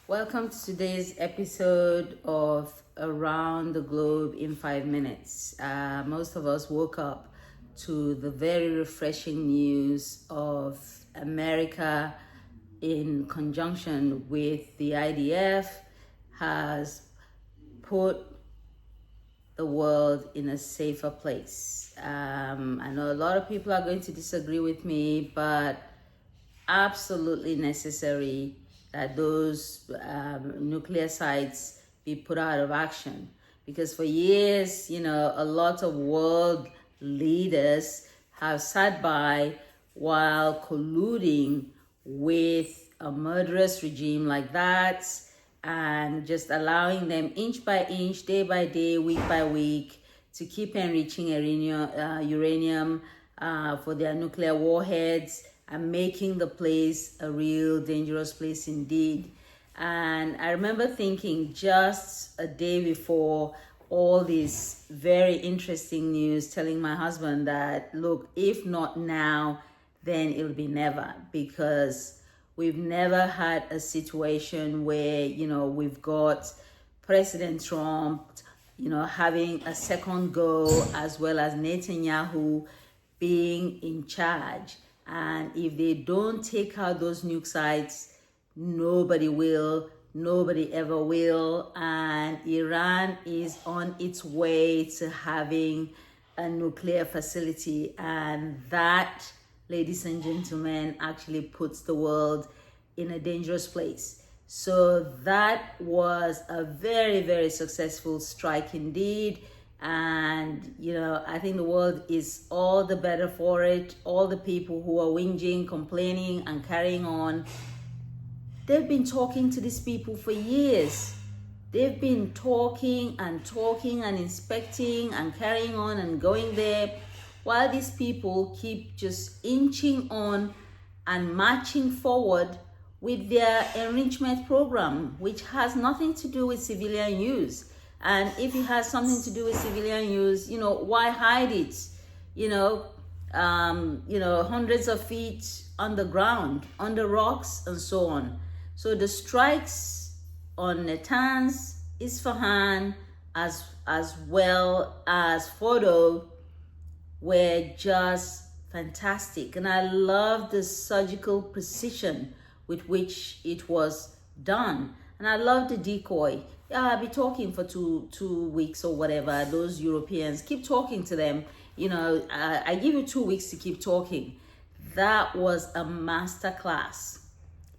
Welcome to today's episode of Around the Globe in 5 Minutes. Most of us woke up to the very refreshing news of America, in conjunction with the IDF, has put the world in a safer place. I know a lot of people are going to disagree with me, but absolutely necessary that those nuclear sites be put out of action. Because for years, a lot of world leaders have sat by while colluding with a murderous regime like that and just allowing them inch by inch, day by day, week by week to keep enriching uranium for their nuclear warheads and making the place a real dangerous place indeed. And I remember thinking just a day before all this very interesting news, telling my husband that, look, if not now, then it'll be never, because we've never had a situation where, we've got President Trump, having a second go, as well as Netanyahu being in charge. And if they don't take out those nuke sites, nobody will, nobody ever will. And Iran is on its way to having a nuclear facility. And that, ladies and gentlemen, actually puts the world in a dangerous place. So that was a very, very successful strike indeed. And I think the world is all the better for it. All the people who are whinging, complaining, and carrying on, they've been talking to these people for years. They've been talking and inspecting and carrying on and going there, while these people keep just inching on and marching forward with their enrichment program, which has nothing to do with civilian use. And if it has something to do with civilian use, why hide it? Hundreds of feet underground, under rocks, and so on. So the strikes on Natanz, Isfahan, as well as Fordo, were just fantastic. And I love the surgical precision with which it was done. And I love the decoy. I'll be talking for two weeks or whatever. Those Europeans, keep talking to them. I give you 2 weeks to keep talking. That was a master class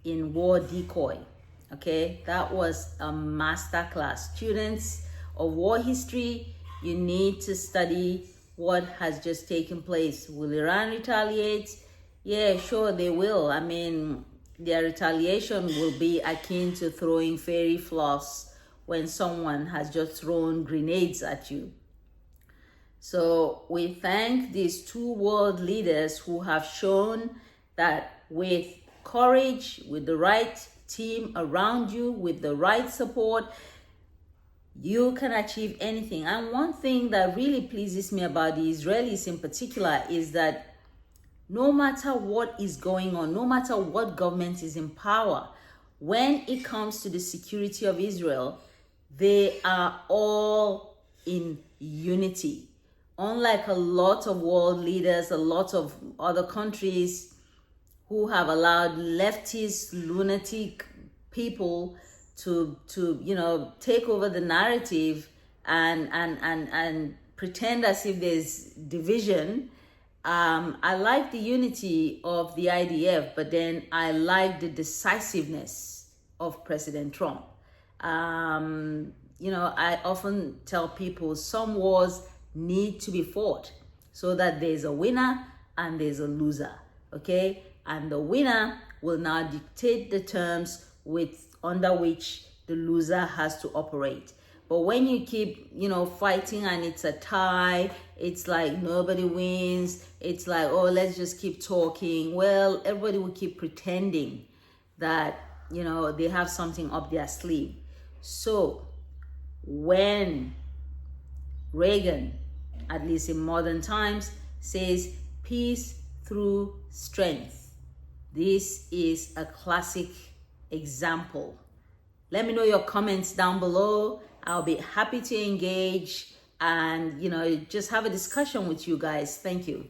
in war decoy. Okay, that was a master class. Students of war history, you need to study what has just taken place. Will Iran retaliate? Yeah, sure they will. I mean, their retaliation will be akin to throwing fairy floss when someone has just thrown grenades at you. So we thank these two world leaders who have shown that with courage, with the right team around you, with the right support, you can achieve anything. And one thing that really pleases me about the Israelis in particular is that no matter what is going on, no matter what government is in power, when it comes to the security of Israel, they are all in unity. Unlike a lot of world leaders, a lot of other countries who have allowed leftist, lunatic people to take over the narrative and pretend as if there's division. I like the unity of the IDF, but then I like the decisiveness of President Trump. I often tell people some wars need to be fought so that there's a winner and there's a loser, okay? And the winner will now dictate the terms under which the loser has to operate. But when you keep, fighting and it's a tie, it's like nobody wins. It's like, oh, let's just keep talking. Well, everybody will keep pretending that, they have something up their sleeve. So when Reagan, at least in modern times, says peace through strength, this is a classic example Let me know your comments down below. I'll be happy to engage and, just have a discussion with you guys. Thank you.